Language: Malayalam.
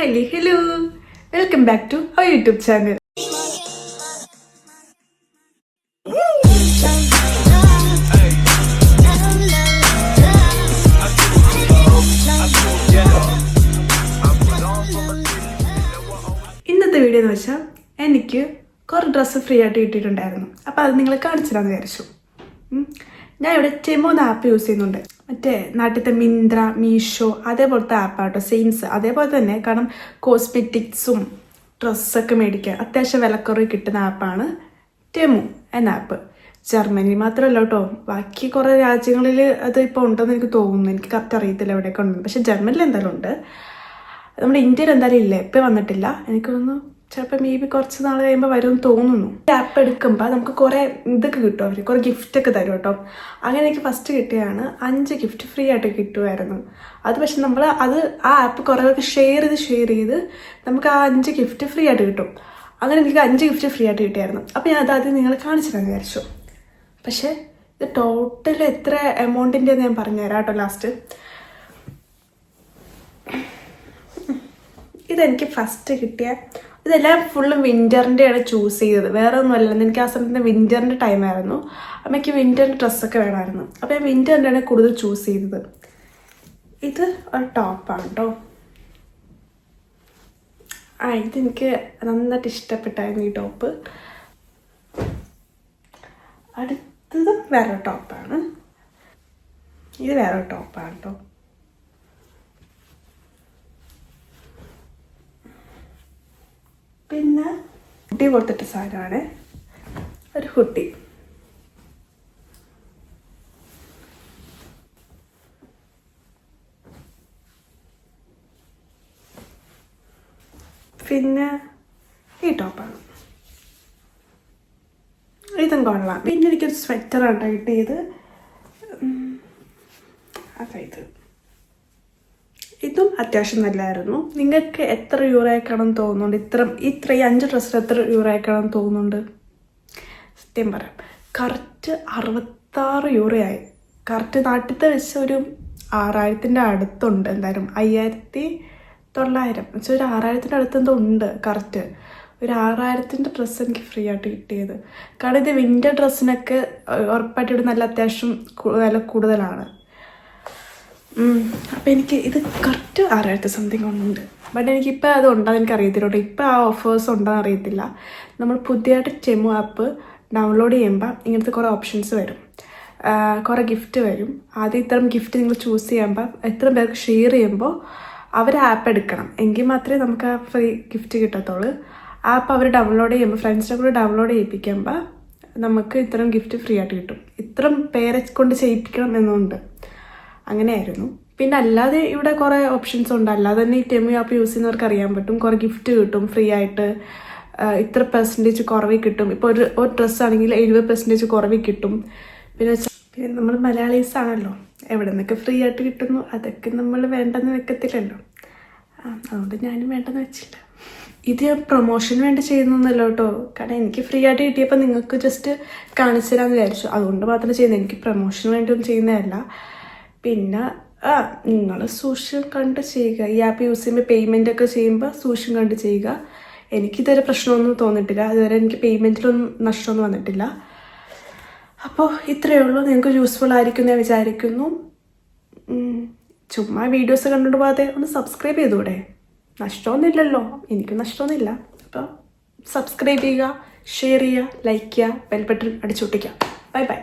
Hello, welcome back to our YouTube channel. ഇന്നത്തെ വീഡിയോ എന്ന് വെച്ചാൽ എനിക്ക് കുറേ ഡ്രസ്സ് ഫ്രീ ആയിട്ട് കിട്ടിയിട്ടുണ്ടായിരുന്നു. അപ്പോൾ അത് നിങ്ങളെ കാണിച്ചു തരാമെന്ന് വിചാരിച്ചു. ഞാൻ ഇവിടെ ടെമോ എന്ന ആപ്പ് യൂസ് ചെയ്യുന്നുണ്ട്. മറ്റേ നാട്ടിലത്തെ മിന്ത്ര, മീഷോ അതേപോലത്തെ ആപ്പാട്ടോ, സെയിൻസ് അതേപോലെ തന്നെ. കാരണം കോസ്മെറ്റിക്സും ഡ്രസ്സൊക്കെ മേടിക്കാൻ അത്യാവശ്യം വിലക്കുറവ് കിട്ടുന്ന ആപ്പാണ് ടെമോ എന്ന ആപ്പ്. ജർമ്മനി മാത്രമല്ല കേട്ടോ, ബാക്കി കുറേ രാജ്യങ്ങളിൽ അത് ഇപ്പോൾ ഉണ്ടെന്ന് എനിക്ക് തോന്നുന്നു. എനിക്ക് കറക്റ്റ് അറിയത്തില്ല എവിടെയൊക്കെ ഉണ്ടെന്ന്. പക്ഷെ ജർമ്മനിൽ എന്തായാലും ഉണ്ട്. നമ്മുടെ ഇന്ത്യയിൽ എന്തായാലും ഇല്ല, ഇപ്പം വന്നിട്ടില്ല. എനിക്ക് തോന്നുന്നു ചിലപ്പോൾ മേ ബി കുറച്ച് നാൾ കഴിയുമ്പോൾ വരുമെന്ന് തോന്നുന്നു. ഈ ആപ്പ് എടുക്കുമ്പോൾ നമുക്ക് കുറേ ഇതൊക്കെ കിട്ടും, അവർ കുറേ ഗിഫ്റ്റൊക്കെ തരും കേട്ടോ. അങ്ങനെ എനിക്ക് ഫസ്റ്റ് കിട്ടിയാണ് 5 ഗിഫ്റ്റ് ഫ്രീ ആയിട്ട് കിട്ടുമായിരുന്നു. അത് പക്ഷെ നമ്മൾ ആ ആപ്പ് കുറേ പേർക്ക് ഷെയർ ചെയ്ത് നമുക്ക് ആ 5 ഗിഫ്റ്റ് ഫ്രീ ആയിട്ട് കിട്ടും. അങ്ങനെ എനിക്ക് 5 ഗിഫ്റ്റ് ഫ്രീ ആയിട്ട് കിട്ടിയായിരുന്നു. അപ്പോൾ ഞാൻ അതാദ്യം നിങ്ങളെ കാണിച്ചു തരാമെന്ന് വിചാരിച്ചു. പക്ഷേ ഇത് ടോട്ടൽ എത്ര എമൗണ്ടിൻ്റെ ഞാൻ പറഞ്ഞുതരാം കേട്ടോ ലാസ്റ്റ്. ഇതെനിക്ക് ഫസ്റ്റ് കിട്ടിയ ഇതെല്ലാം ഫുള്ള് വിൻ്ററിൻ്റെയാണ് ചൂസ് ചെയ്തത്, വേറെ ഒന്നും അല്ലെന്ന്. എനിക്ക് ആ സമയത്ത് വിൻ്ററിൻ്റെ ടൈമായിരുന്നു. അപ്പം എനിക്ക് വിൻ്ററിൻ്റെ ഡ്രസ്സൊക്കെ വേണമായിരുന്നു. അപ്പോൾ ഞാൻ വിൻ്ററിൻ്റെയാണ് കൂടുതൽ ചൂസ് ചെയ്തത്. ഇത് ഒരു ടോപ്പാണ് കേട്ടോ. ഇതെനിക്ക് നന്നായിട്ട് ഇഷ്ടപ്പെട്ടായിരുന്നു ഈ ടോപ്പ്. അടുത്തത് വേറെ ടോപ്പാണ്. ഇത് വേറെ ടോപ്പാണ് കേട്ടോ. പിന്നെ ഹുഡി കൊടുത്തിട്ട് സാധനമാണ്, ഒരു ഹുഡി. പിന്നെ ഈ ടോപ്പാണ്, ഇതും കൊള്ളാം. പിന്നെ എനിക്കൊരു സ്വെറ്ററാണ് കിട്ടിയത്. ഇതും അത്യാവശ്യം നല്ലതായിരുന്നു. നിങ്ങൾക്ക് എത്ര യൂറോ ആയിക്കാണെന്ന് തോന്നുന്നുണ്ട്? ഇത്ര ഈ 5 ഡ്രസ്സിൽ എത്ര യൂറോ ആയിക്കാണെന്ന് തോന്നുന്നുണ്ട്? സത്യം പറയാം, കറക്റ്റ് 66 യൂറോ ആയി. കറക്റ്റ് നാട്ടിലത്തെ വെച്ച് ഒരു 6000-ൻ്റെ അടുത്തുണ്ട്. എന്തായാലും 5900 വെച്ചാൽ ഒരു 6000-ൻ്റെ അടുത്ത് എന്തോ ഉണ്ട്. കറക്റ്റ് ഒരു 6000-ൻ്റെ ഡ്രസ്സ് എനിക്ക് ഫ്രീ ആയിട്ട് കിട്ടിയത്. കാരണം ഇത് വിൻ്റർ ഡ്രസ്സിനൊക്കെ ഉറപ്പായിട്ട് ഇവിടെ നല്ല അത്യാവശ്യം വില കൂടുതലാണ്. അപ്പോൾ എനിക്ക് ഇത് കറക്റ്റ് 6000 സംതിങ് ഉണ്ട്. ബട്ട് എനിക്കിപ്പോൾ അത് ഉണ്ടോയെന്ന് എനിക്ക് അറിയത്തില്ല കേട്ടോ. ഇപ്പോൾ ആ ഓഫേഴ്സ് ഉണ്ടോയെന്ന് അറിയത്തില്ല. നമ്മൾ പുതിയതായിട്ട് ടെമോ ആപ്പ് ഡൗൺലോഡ് ചെയ്യുമ്പോൾ ഇങ്ങനത്തെ കുറേ ഓപ്ഷൻസ് വരും, കുറേ ഗിഫ്റ്റ് വരും. ആദ്യം ഇത്തരം ഗിഫ്റ്റ് നിങ്ങൾ ചൂസ് ചെയ്യുമ്പോൾ എത്ര പേർക്ക് ഷെയർ ചെയ്യുമ്പോൾ അവർ ആപ്പ് എടുക്കണം, എങ്കിൽ മാത്രമേ നമുക്ക് ആ ഫ്രീ ഗിഫ്റ്റ് കിട്ടത്തുള്ളൂ. ആപ്പ് അവർ ഡൗൺലോഡ് ചെയ്യുമ്പോൾ ഫ്രണ്ട്സിനെ കൂടെ ഡൗൺലോഡ് ചെയ്യിപ്പിക്കുമ്പോൾ നമുക്ക് ഇത്തരം ഗിഫ്റ്റ് ഫ്രീ ആയിട്ട് കിട്ടും. ഇത്തരം പേരെ കൊണ്ട് ചെയ്യിപ്പിക്കണം എന്നുണ്ട്. അങ്ങനെയായിരുന്നു. പിന്നെ അല്ലാതെ ഇവിടെ കുറേ ഓപ്ഷൻസ് ഉണ്ട്. അല്ലാതെ തന്നെ ഈ ടെമോ ആപ്പ് യൂസ് ചെയ്യുന്നവർക്ക് അറിയാൻ പറ്റും. കുറേ ഗിഫ്റ്റ് കിട്ടും ഫ്രീ ആയിട്ട്, ഇത്ര % കുറവിൽ കിട്ടും. ഇപ്പോൾ ഒരു ഡ്രസ്സ് ആണെങ്കിൽ 70% കുറവിൽ കിട്ടും. പിന്നെ നമ്മൾ മലയാളീസ് ആണല്ലോ, എവിടെ നിന്നൊക്കെ ഫ്രീ ആയിട്ട് കിട്ടുന്നു അതൊക്കെ നമ്മൾ വേണ്ടെന്ന് വെക്കത്തില്ലല്ലോ. അതുകൊണ്ട് ഞാനും വേണ്ടെന്ന് വെച്ചില്ല. ഇത് പ്രൊമോഷന് വേണ്ടി ചെയ്യുന്നൊന്നുമല്ല കേട്ടോ. കാരണം എനിക്ക് ഫ്രീ ആയിട്ട് കിട്ടിയപ്പോൾ നിങ്ങൾക്ക് ജസ്റ്റ് കാണിച്ചു തരാമെന്ന് വിചാരിച്ചു, അതുകൊണ്ട് മാത്രം ചെയ്യുന്നത്. എനിക്ക് പ്രൊമോഷന് വേണ്ടി ഒന്നും ചെയ്യുന്നതല്ല. പിന്നെ നിങ്ങൾ സൂക്ഷിച്ച് കണ്ട് ചെയ്യുക. ഈ ആപ്പ് യൂസ് ചെയ്യുമ്പോൾ പേയ്മെൻ്റ് ഒക്കെ ചെയ്യുമ്പോൾ സൂക്ഷിച്ച് കണ്ട് ചെയ്യുക. എനിക്കിതുവരെ പ്രശ്നമൊന്നും തോന്നിയിട്ടില്ല. അതുവരെ എനിക്ക് പേയ്മെൻറ്റിലൊന്നും നഷ്ടമൊന്നും വന്നിട്ടില്ല. അപ്പോൾ ഇത്രയേ ഉള്ളൂ. നിങ്ങൾക്ക് യൂസ്ഫുൾ ആയിരിക്കും എന്ന് ഞാൻ വിചാരിക്കുന്നു. ചുമ്മാ വീഡിയോസ് കണ്ടുകൊണ്ട് പോകാതെ ഒന്ന് സബ്സ്ക്രൈബ് ചെയ്തൂടെ? നഷ്ടമൊന്നുമില്ലല്ലോ, എനിക്ക് നഷ്ടമൊന്നുമില്ല. അപ്പോൾ സബ്സ്ക്രൈബ് ചെയ്യുക, ഷെയർ ചെയ്യുക, ലൈക്ക് ചെയ്യുക, ബെൽ ബട്ടൺ അടിച്ചൊട്ടിക്കുക. Bye by.